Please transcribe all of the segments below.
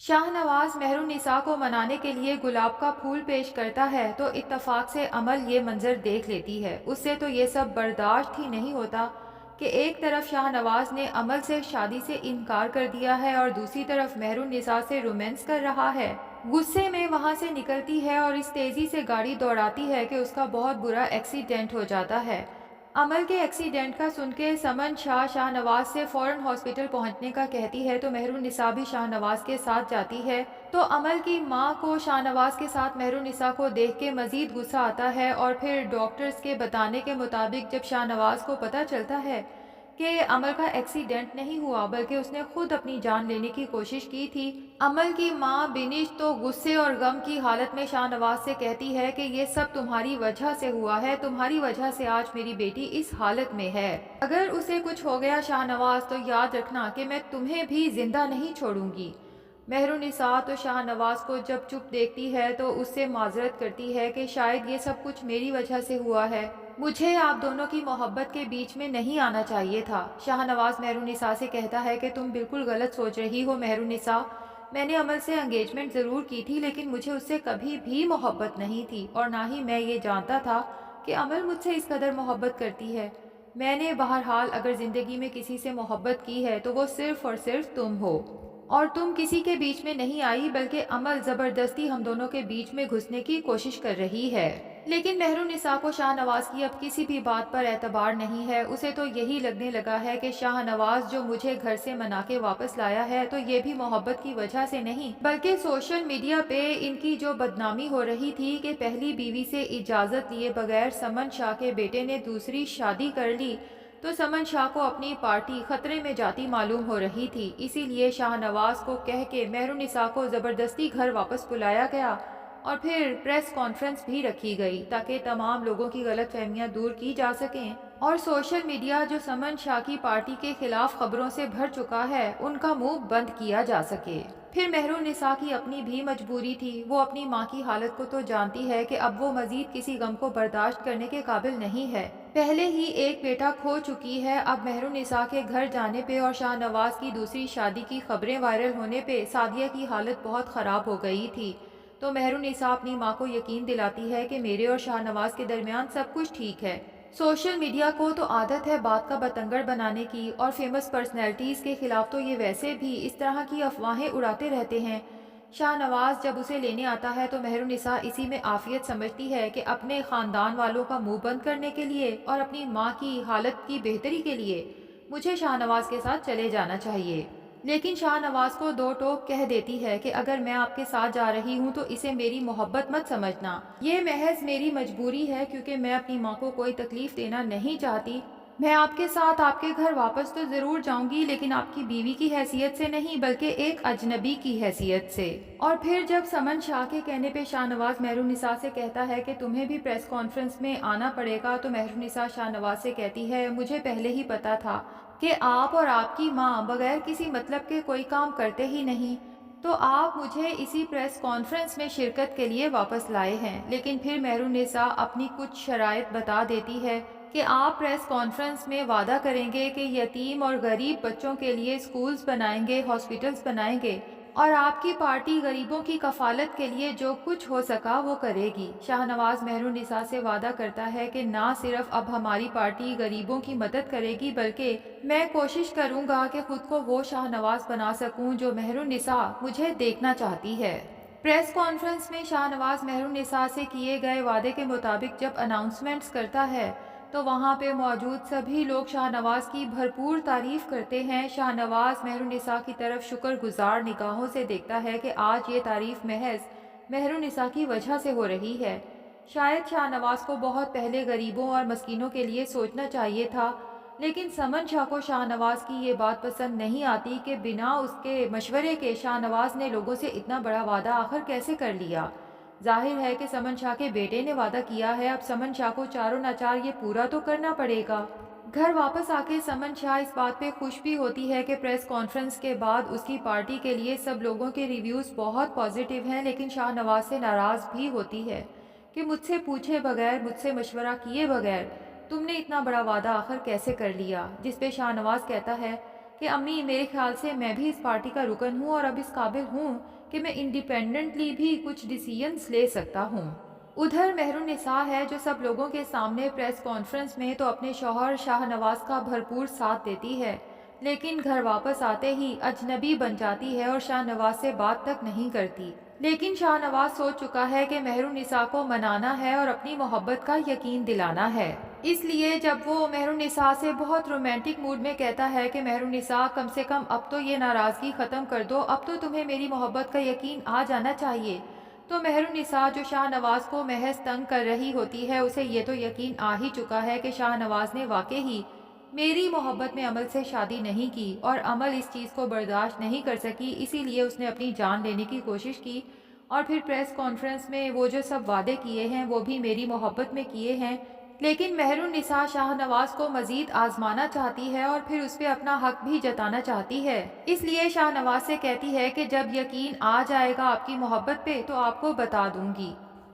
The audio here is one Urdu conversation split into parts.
شاہ نواز مہرالنساء کو منانے کے لیے گلاب کا پھول پیش کرتا ہے تو اتفاق سے عمل یہ منظر دیکھ لیتی ہے۔ اس سے تو یہ سب برداشت ہی نہیں ہوتا کہ ایک طرف شاہ نواز نے عمل سے شادی سے انکار کر دیا ہے اور دوسری طرف مہرالنساء سے رومانس کر رہا ہے۔ غصے میں وہاں سے نکلتی ہے اور اس تیزی سے گاڑی دوڑاتی ہے کہ اس کا بہت برا ایکسیڈنٹ ہو جاتا ہے۔ عمل کے ایکسیڈنٹ کا سن کے سمن شاہ نواز سے فوراً ہاسپٹل پہنچنے کا کہتی ہے تو مہرالنساء بھی شاہ نواز کے ساتھ جاتی ہے۔ تو عمل کی ماں کو شاہ نواز کے ساتھ مہرالنساء کو دیکھ کے مزید غصہ آتا ہے اور پھر ڈاکٹرز کے بتانے کے مطابق جب شاہ نواز کو پتہ چلتا ہے کہ عمل کا ایکسیڈنٹ نہیں ہوا بلکہ اس نے خود اپنی جان لینے کی کوشش کی تھی، عمل کی ماں بینش تو غصے اور غم کی حالت میں شاہ نواز سے کہتی ہے کہ یہ سب تمہاری وجہ سے ہوا ہے، تمہاری وجہ سے آج میری بیٹی اس حالت میں ہے۔ اگر اسے کچھ ہو گیا شاہ نواز تو یاد رکھنا کہ میں تمہیں بھی زندہ نہیں چھوڑوں گی۔ مہرالنساء تو شاہ نواز کو جب چپ دیکھتی ہے تو اس سے معذرت کرتی ہے کہ شاید یہ سب کچھ میری وجہ سے ہوا ہے، مجھے آپ دونوں کی محبت کے بیچ میں نہیں آنا چاہیے تھا۔ شاہ نواز مہرالنساء سے کہتا ہے کہ تم بالکل غلط سوچ رہی ہو مہرالنساء، میں نے عمل سے انگیجمنٹ ضرور کی تھی لیکن مجھے اس سے کبھی بھی محبت نہیں تھی اور نہ ہی میں یہ جانتا تھا کہ عمل مجھ سے اس قدر محبت کرتی ہے۔ میں نے بہرحال اگر زندگی میں کسی سے محبت کی ہے تو وہ صرف اور صرف تم ہو، اور تم کسی کے بیچ میں نہیں آئی بلکہ عمل زبردستی ہم دونوں کے بیچ میں گھسنے کی کوشش کر رہی ہے۔ لیکن مہرالنساء کو شاہ نواز کی اب کسی بھی بات پر اعتبار نہیں ہے۔ اسے تو یہی لگنے لگا ہے کہ شاہ نواز جو مجھے گھر سے منا کے واپس لایا ہے تو یہ بھی محبت کی وجہ سے نہیں بلکہ سوشل میڈیا پہ ان کی جو بدنامی ہو رہی تھی کہ پہلی بیوی سے اجازت لیے بغیر سمن شاہ کے بیٹے نے دوسری شادی کر لی تو سمن شاہ کو اپنی پارٹی خطرے میں جاتی معلوم ہو رہی تھی، اسی لیے شاہ نواز کو کہہ کے مہرالنساء کو زبردستی گھر واپس بلایا گیا اور پھر پریس کانفرنس بھی رکھی گئی تاکہ تمام لوگوں کی غلط فہمیاں دور کی جا سکیں اور سوشل میڈیا جو سمن شاہ کی پارٹی کے خلاف خبروں سے بھر چکا ہے ان کا منہ بند کیا جا سکے۔ پھر مہرالنساء کی اپنی بھی مجبوری تھی، وہ اپنی ماں کی حالت کو تو جانتی ہے کہ اب وہ مزید کسی غم کو برداشت کرنے کے قابل نہیں ہے، پہلے ہی ایک بیٹا کھو چکی ہے۔ اب مہرالنساء کے گھر جانے پہ اور شاہ نواز کی دوسری شادی کی خبریں وائرل ہونے پہ سعدیہ کی حالت بہت خراب ہو گئی تھی، تو مہرالنساء اپنی ماں کو یقین دلاتی ہے کہ میرے اور شاہ نواز کے درمیان سب کچھ ٹھیک ہے۔ سوشل میڈیا کو تو عادت ہے بات کا بتنگڑ بنانے کی اور فیمس پرسنالٹیز کے خلاف تو یہ ویسے بھی اس طرح کی افواہیں اڑاتے رہتے ہیں۔ شاہ نواز جب اسے لینے آتا ہے تو مہرالنساء اسی میں عافیت سمجھتی ہے کہ اپنے خاندان والوں کا منہ بند کرنے کے لیے اور اپنی ماں کی حالت کی بہتری کے لیے مجھے شاہ نواز کے ساتھ چلے جانا چاہیے۔ لیکن شاہ نواز کو دو ٹوک کہہ دیتی ہے کہ اگر میں آپ کے ساتھ جا رہی ہوں تو اسے میری محبت مت سمجھنا، یہ محض میری مجبوری ہے کیونکہ میں اپنی ماں کو کوئی تکلیف دینا نہیں چاہتی۔ میں آپ کے ساتھ آپ کے گھر واپس تو ضرور جاؤں گی لیکن آپ کی بیوی کی حیثیت سے نہیں بلکہ ایک اجنبی کی حیثیت سے۔ اور پھر جب سمن شاہ کے کہنے پہ شاہ نواز مہرالنساء سے کہتا ہے کہ تمہیں بھی پریس کانفرنس میں آنا پڑے گا تو مہرالنساء شاہ نواز سے کہتی ہے مجھے پہلے ہی پتا تھا کہ آپ اور آپ کی ماں بغیر کسی مطلب کے کوئی کام کرتے ہی نہیں، تو آپ مجھے اسی پریس کانفرنس میں شرکت کے لیے واپس لائے ہیں۔ لیکن پھر مہرالنساء اپنی کچھ شرائط بتا دیتی ہے کہ آپ پریس کانفرنس میں وعدہ کریں گے کہ یتیم اور غریب بچوں کے لیے اسکولز بنائیں گے، ہاسپٹلز بنائیں گے اور آپ کی پارٹی غریبوں کی کفالت کے لیے جو کچھ ہو سکا وہ کرے گی۔ شاہ نواز مہرالنساء سے وعدہ کرتا ہے کہ نہ صرف اب ہماری پارٹی غریبوں کی مدد کرے گی بلکہ میں کوشش کروں گا کہ خود کو وہ شاہ نواز بنا سکوں جو مہرالنساء مجھے دیکھنا چاہتی ہے۔ پریس کانفرنس میں شاہ نواز مہرالنساء سے کیے گئے وعدے کے مطابق جب اناؤنسمنٹس کرتا ہے تو وہاں پہ موجود سبھی لوگ شاہ نواز کی بھرپور تعریف کرتے ہیں۔ شاہ نواز مہرالنساء کی طرف شکر گزار نگاہوں سے دیکھتا ہے کہ آج یہ تعریف محض مہرالنساء کی وجہ سے ہو رہی ہے۔ شاید شاہ نواز کو بہت پہلے غریبوں اور مسکینوں کے لیے سوچنا چاہیے تھا، لیکن سمن شاہ کو شاہ نواز کی یہ بات پسند نہیں آتی کہ بنا اس کے مشورے کے شاہ نواز نے لوگوں سے اتنا بڑا وعدہ آخر کیسے کر لیا۔ ظاہر ہے کہ سمن شاہ کے بیٹے نے وعدہ کیا ہے، اب سمن شاہ کو چاروں ناچار یہ پورا تو کرنا پڑے گا۔ گھر واپس آ کے سمن شاہ اس بات پہ خوش بھی ہوتی ہے کہ پریس کانفرنس کے بعد اس کی پارٹی کے لیے سب لوگوں کے ریویوز بہت پازیٹیو ہیں، لیکن شاہ نواز سے ناراض بھی ہوتی ہے کہ مجھ سے پوچھے بغیر، مجھ سے مشورہ کیے بغیر تم نے اتنا بڑا وعدہ آخر کیسے کر لیا، جس پہ شاہ نواز کہتا ہے کہ امی میرے خیال سے میں بھی اس پارٹی کا رکن ہوں اور اب اس قابل ہوں کہ میں انڈیپینڈنٹلی بھی کچھ ڈیسیژنز لے سکتا ہوں۔ ادھر مہر النساء ہے جو سب لوگوں کے سامنے پریس کانفرنس میں تو اپنے شوہر شاہ نواز کا بھرپور ساتھ دیتی ہے، لیکن گھر واپس آتے ہی اجنبی بن جاتی ہے اور شاہ نواز سے بات تک نہیں کرتی۔ لیکن شاہ نواز سوچ چکا ہے کہ مہر النساء کو منانا ہے اور اپنی محبت کا یقین دلانا ہے۔ اس لیے جب وہ مہر النساء سے بہت رومانٹک موڈ میں کہتا ہے کہ مہر النساء کم سے کم اب تو یہ ناراضگی ختم کر دو، اب تو تمہیں میری محبت کا یقین آ جانا چاہیے، تو مہر النساء جو شاہ نواز کو محض تنگ کر رہی ہوتی ہے اسے یہ تو یقین آ ہی چکا ہے کہ شاہ نواز نے واقع ہی میری محبت میں عمل سے شادی نہیں کی اور عمل اس چیز کو برداشت نہیں کر سکی، اسی لیے اس نے اپنی جان لینے کی کوشش کی اور پھر پریس کانفرنس میں وہ جو سب وعدے کیے ہیں وہ بھی میری محبت میں کیے ہیں۔ لیکن مہر النساء شاہ نواز کو مزید آزمانا چاہتی ہے اور پھر اس پہ اپنا حق بھی جتانا چاہتی ہے، اس لیے شاہ نواز سے کہتی ہے کہ جب یقین آ جائے گا آپ کی محبت پہ تو آپ کو بتا دوں گی۔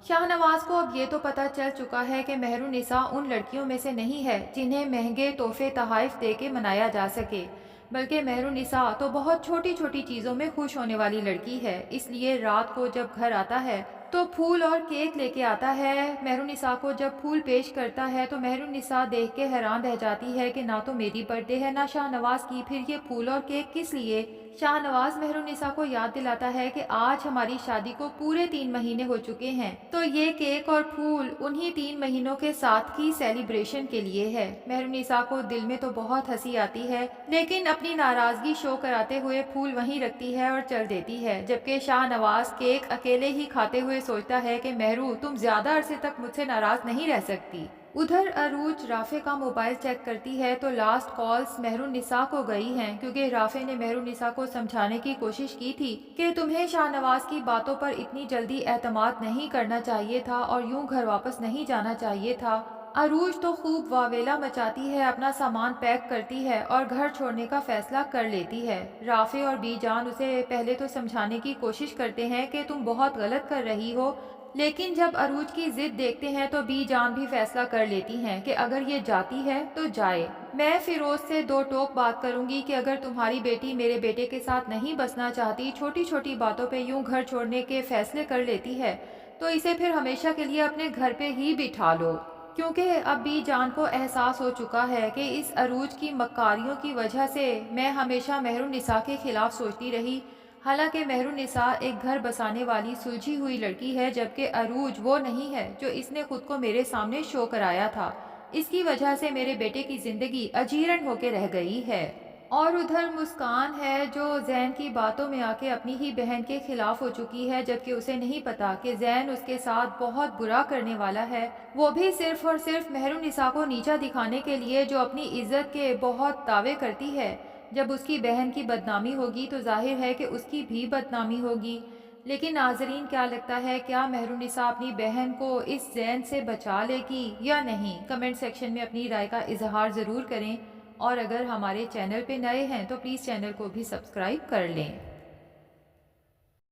شاہ نواز کو اب یہ تو پتہ چل چکا ہے کہ مہر النساء ان لڑکیوں میں سے نہیں ہے جنہیں مہنگے تحفے تحائف دے کے منایا جا سکے، بلکہ مہر النساء تو بہت چھوٹی چھوٹی چیزوں میں خوش ہونے والی لڑکی ہے۔ اس لیے رات کو جب گھر آتا ہے تو پھول اور کیک لے کے آتا ہے۔ مہر النساء کو جب پھول پیش کرتا ہے تو مہر النساء دیکھ کے حیران رہ جاتی ہے کہ نہ تو میری برتھ ڈے ہے نہ شاہ نواز کی، پھر یہ پھول اور کیک کس لیے؟ شاہ نواز مہر النساء کو یاد دلاتا ہے کہ آج ہماری شادی کو پورے 3 مہینے ہو چکے ہیں، تو یہ کیک اور پھول انہی 3 مہینوں کے ساتھ کی سیلیبریشن کے لیے ہے۔ مہر النساء کو دل میں تو بہت ہنسی آتی ہے، لیکن اپنی ناراضگی شو کراتے ہوئے پھول وہیں رکھتی ہے اور چل دیتی ہے، جبکہ شاہ نواز کیک اکیلے ہی کھاتے ہوئے سوچتا ہے کہ مہرو تم زیادہ عرصے تک مجھ سے ناراض نہیں رہ سکتی۔ ادھر عروج رافع کا موبائل چیک کرتی ہے تو لاسٹ کالز مہر النساء کو گئی ہیں، کیونکہ رافع نے مہر النساء کو سمجھانے کی کوشش کی تھی کہ تمہیں شاہ نواز کی باتوں پر اتنی جلدی اعتماد نہیں کرنا چاہیے تھا اور یوں گھر واپس نہیں جانا چاہیے تھا۔ عروج تو خوب واویلا مچاتی ہے، اپنا سامان پیک کرتی ہے اور گھر چھوڑنے کا فیصلہ کر لیتی ہے۔ رافع اور بی جان اسے پہلے تو سمجھانے کی کوشش کرتے ہیں کہ تم بہت غلط کر رہی ہو، لیکن جب عروج کی ضد دیکھتے ہیں تو بی جان بھی فیصلہ کر لیتی ہیں کہ اگر یہ جاتی ہے تو جائے۔ میں فیروز سے 2 ٹوک بات کروں گی کہ اگر تمہاری بیٹی میرے بیٹے کے ساتھ نہیں بسنا چاہتی، چھوٹی چھوٹی باتوں پہ یوں گھر چھوڑنے کے فیصلے کر لیتی ہے، تو اسے پھر ہمیشہ کے لیے اپنے گھر پہ ہی بٹھا لو، کیونکہ اب بی جان کو احساس ہو چکا ہے کہ اس عروج کی مکاریوں کی وجہ سے میں ہمیشہ مہر النساء کے خلاف سوچتی رہی، حالانکہ مہر النساء ایک گھر بسانے والی سلجھی ہوئی لڑکی ہے، جبکہ عروج وہ نہیں ہے جو اس نے خود کو میرے سامنے شو کرایا تھا۔ اس کی وجہ سے میرے بیٹے کی زندگی اجیرن ہو کے رہ گئی ہے۔ اور ادھر مسکان ہے جو زین کی باتوں میں آ کے اپنی ہی بہن کے خلاف ہو چکی ہے، جبکہ اسے نہیں پتا کہ زین اس کے ساتھ بہت برا کرنے والا ہے، وہ بھی صرف اور صرف مہر النساء کو نیچا دکھانے کے لیے، جو اپنی عزت کے بہت دعوے کرتی ہے۔ جب اس کی بہن کی بدنامی ہوگی تو ظاہر ہے کہ اس کی بھی بدنامی ہوگی۔ لیکن ناظرین کیا لگتا ہے، کیا مہر النساء اپنی بہن کو اس زین سے بچا لے گی یا نہیں؟ کمنٹ سیکشن میں اپنی رائے کا اظہار ضرور کریں، اور اگر ہمارے چینل پہ نئے ہیں تو پلیز چینل کو بھی سبسکرائب کر لیں۔